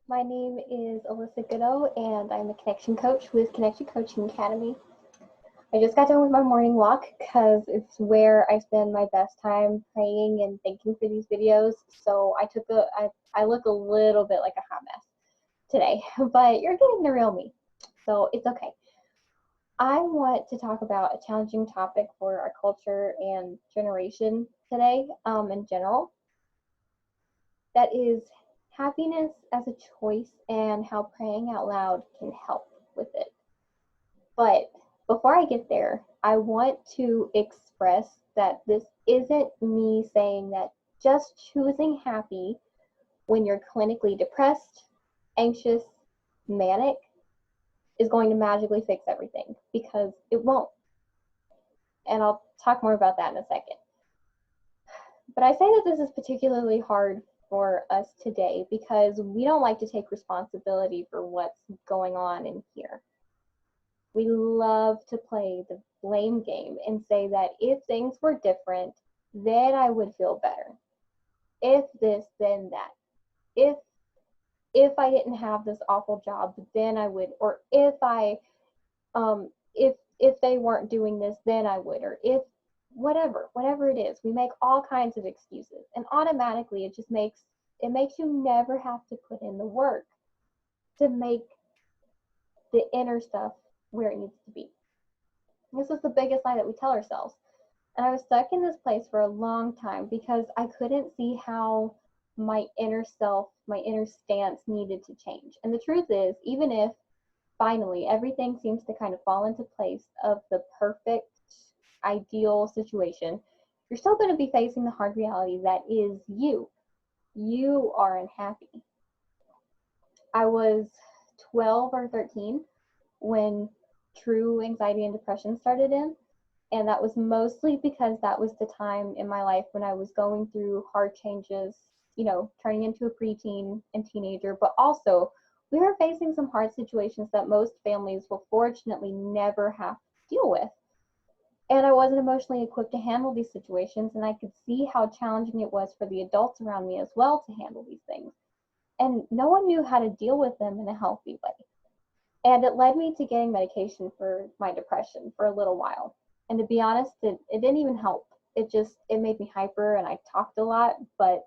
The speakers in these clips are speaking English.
My name is Alyssa Goodeaux, and I'm a connection coach with Connection Coaching Academy. I just got done with my morning walk because it's where I spend my best time praying and thinking for these videos. So I look a little bit like a hot mess today, but you're getting the real me, so it's okay. I want to talk about a challenging topic for our culture and generation today, in general. That is happiness as a choice and how praying out loud can help with it. But before I get there, I want to express that this isn't me saying that just choosing happy when you're clinically depressed, anxious, manic is going to magically fix everything, because it won't. And I'll talk more about that in a second. But I say that this is particularly hard for us today because we don't like to take responsibility for what's going on in here. We love to play the blame game and say that if things were different, then I would feel better. If this, then that. If if I didn't have this awful job, then I would. Or if they weren't doing this, then I would. Or if whatever it is, we make all kinds of excuses, and automatically it makes you never have to put in the work to make the inner stuff where it needs to be. This is the biggest lie that we tell ourselves. And I was stuck in this place for a long time because I couldn't see how my inner self, my inner stance needed to change. And the truth is, even if finally everything seems to kind of fall into place of the perfect, ideal situation, you're still going to be facing the hard reality that is you. You are unhappy. I was 12 or 13 when true anxiety and depression started in. And that was mostly because that was the time in my life when I was going through hard changes, turning into a preteen and teenager, but also we were facing some hard situations that most families will fortunately never have to deal with. And I wasn't emotionally equipped to handle these situations, and I could see how challenging it was for the adults around me as well to handle these things. And no one knew how to deal with them in a healthy way. And it led me to getting medication for my depression for a little while. And to be honest, it didn't even help. It made me hyper and I talked a lot, but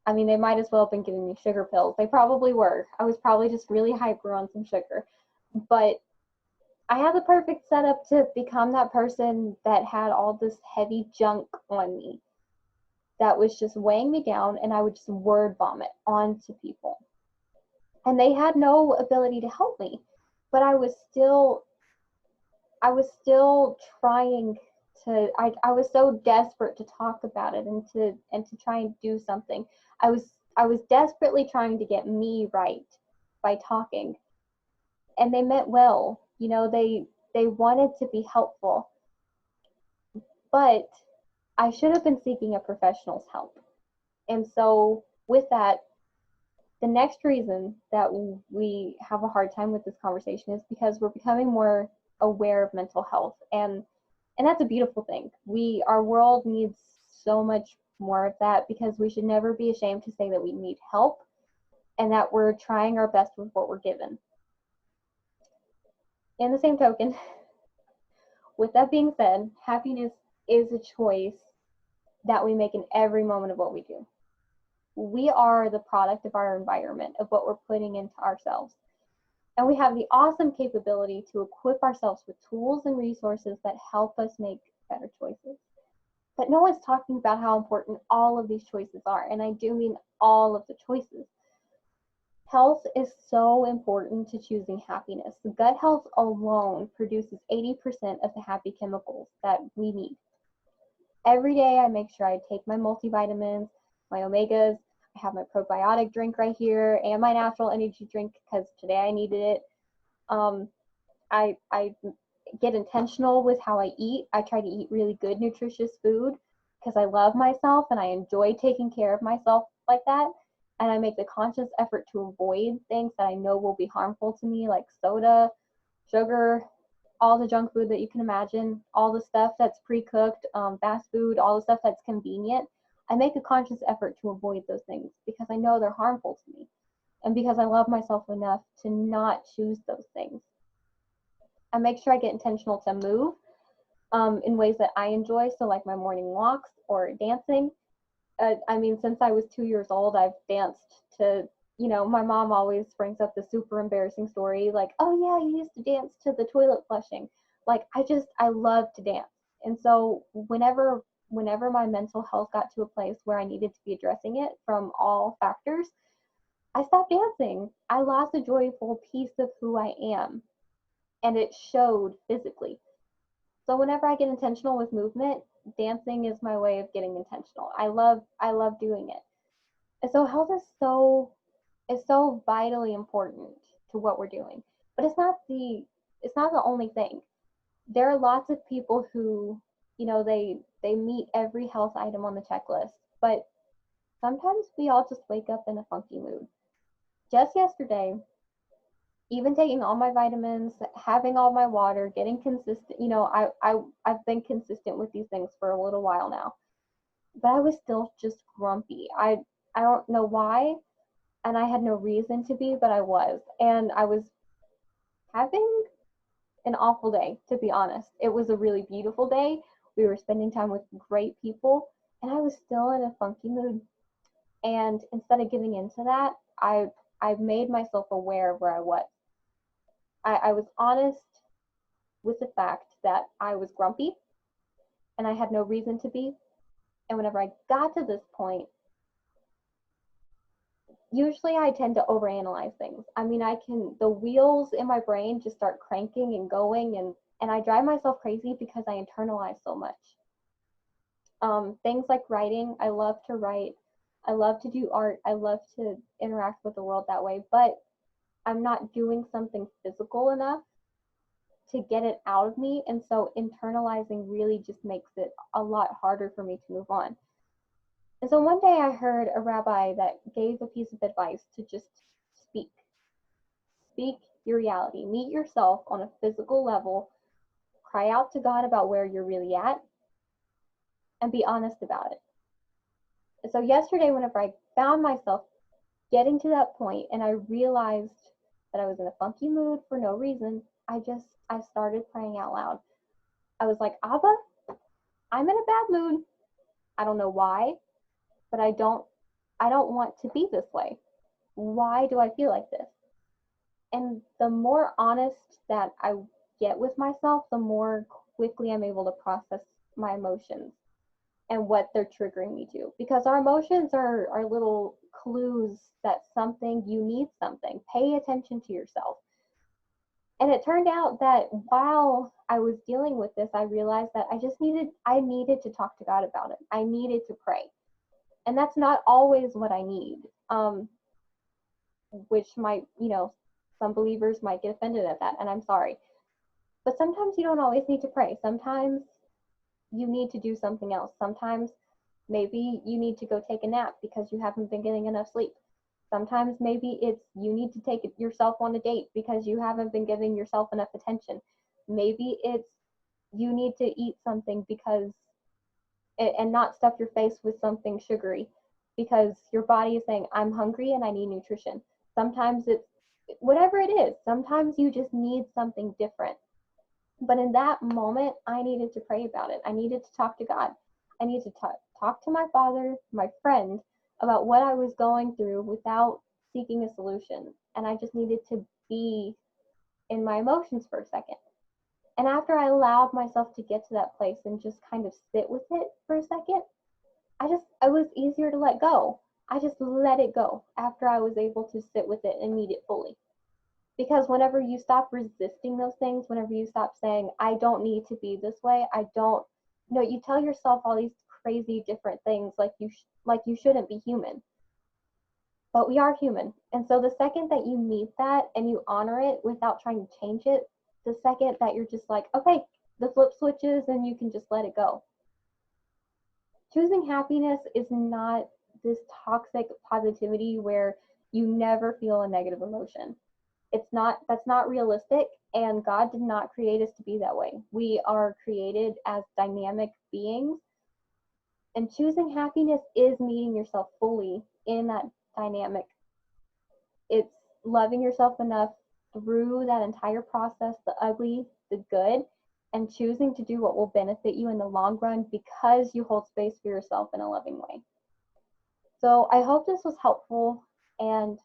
I mean, they might as well have been giving me sugar pills. They probably were. I was probably just really hyper on some sugar. But I had the perfect setup to become that person that had all this heavy junk on me that was just weighing me down, and I would just word vomit onto people. And they had no ability to help me. But I was still trying to. I was so desperate to talk about it and to try and do something. I was desperately trying to get me right by talking, and they meant well. They wanted to be helpful, but I should have been seeking a professional's help. And so with that, the next reason that we have a hard time with this conversation is because we're becoming more aware of mental health, and that's a beautiful thing. Our world needs so much more of that, because we should never be ashamed to say that we need help and that we're trying our best with what we're given. In the same token, with that being said, happiness is a choice that we make in every moment of what we do. We are the product of our environment, of what we're putting into ourselves. And we have the awesome capability to equip ourselves with tools and resources that help us make better choices. But no one's talking about how important all of these choices are. And I do mean all of the choices. Health is so important to choosing happiness. Gut health alone produces 80% of the happy chemicals that we need. Every day I make sure I take my multivitamins, my omegas. I have my probiotic drink right here and my natural energy drink because today I needed it. I get intentional with how I eat. I try to eat really good, nutritious food because I love myself and I enjoy taking care of myself like that. And I make the conscious effort to avoid things that I know will be harmful to me, like soda, sugar, all the junk food that you can imagine, all the stuff that's pre-cooked, fast food, all the stuff that's convenient. I make a conscious effort to avoid those things because I know they're harmful to me. and because I love myself enough to not choose those things. I make sure I get intentional to move in ways that I enjoy. So like my morning walks or dancing. I mean, since I was 2 years old, I've danced to, my mom always brings up the super embarrassing story, like, oh yeah, you used to dance to the toilet flushing. Like, I love to dance. And so whenever my mental health got to a place where I needed to be addressing it from all factors, I stopped dancing. I lost a joyful piece of who I am, and it showed physically. So whenever I get intentional with movement, dancing is my way of getting intentional. I love doing it. And so health is so vitally important to what we're doing. But it's not the only thing. There are lots of people who, they meet every health item on the checklist, but sometimes we all just wake up in a funky mood. Just yesterday, even taking all my vitamins, having all my water, getting consistent, I've been consistent with these things for a little while now. But I was still just grumpy. I don't know why, and I had no reason to be, but I was. And I was having an awful day, to be honest. It was a really beautiful day. We were spending time with great people, and I was still in a funky mood. And instead of giving into that, I made myself aware of where I was. I was honest with the fact that I was grumpy and I had no reason to be. And whenever I got to this point, usually I tend to overanalyze things. I mean, the wheels in my brain just start cranking and going, and I drive myself crazy because I internalize so much. Things like writing, I love to write. I love to do art. I love to interact with the world that way, but I'm not doing something physical enough to get it out of me. And so internalizing really just makes it a lot harder for me to move on. And so one day I heard a rabbi that gave a piece of advice to just speak. Speak your reality. Meet yourself on a physical level. Cry out to God about where you're really at and be honest about it. And so yesterday, whenever I found myself getting to that point and I realized that I was in a funky mood for no reason, I started praying out loud. I was like, Abba, I'm in a bad mood. I don't know why, but I don't want to be this way. Why do I feel like this? And the more honest that I get with myself, the more quickly I'm able to process my emotions and what they're triggering me to. Because our emotions are little clues that you need something. Pay attention to yourself. And it turned out that while I was dealing with this, I realized that I needed to talk to God about it. I needed to pray. And that's not always what I need, which might, some believers might get offended at that, and I'm sorry. But sometimes you don't always need to pray. Sometimes you need to do something else. Sometimes maybe you need to go take a nap because you haven't been getting enough sleep. Sometimes maybe it's you need to take yourself on a date because you haven't been giving yourself enough attention. Maybe it's you need to eat something and not stuff your face with something sugary because your body is saying, I'm hungry and I need nutrition. Sometimes it's whatever it is. Sometimes you just need something different. But in that moment, I needed to pray about it. I needed to talk to God. I needed to talk to my father, my friend, about what I was going through without seeking a solution. And I just needed to be in my emotions for a second. And after I allowed myself to get to that place and just kind of sit with it for a second, it was easier to let go. I just let it go after I was able to sit with it and meet it fully. Because whenever you stop resisting those things, whenever you stop saying, I don't need to be this way, you tell yourself all these crazy different things like you shouldn't be human. But we are human. And so the second that you meet that and you honor it without trying to change it, the second that you're just like, okay, the flip switches and you can just let it go. Choosing happiness is not this toxic positivity where you never feel a negative emotion. That's not realistic, and God did not create us to be that way. We are created as dynamic beings, and choosing happiness is meeting yourself fully in that dynamic It's loving yourself enough through that entire process, the ugly, the good, and choosing to do what will benefit you in the long run because you hold space for yourself in a loving way. So I hope this was helpful, and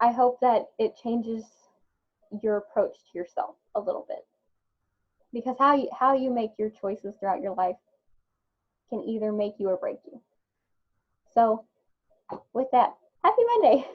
I hope that it changes your approach to yourself a little bit, because how you make your choices throughout your life can either make you or break you. So with that, happy Monday.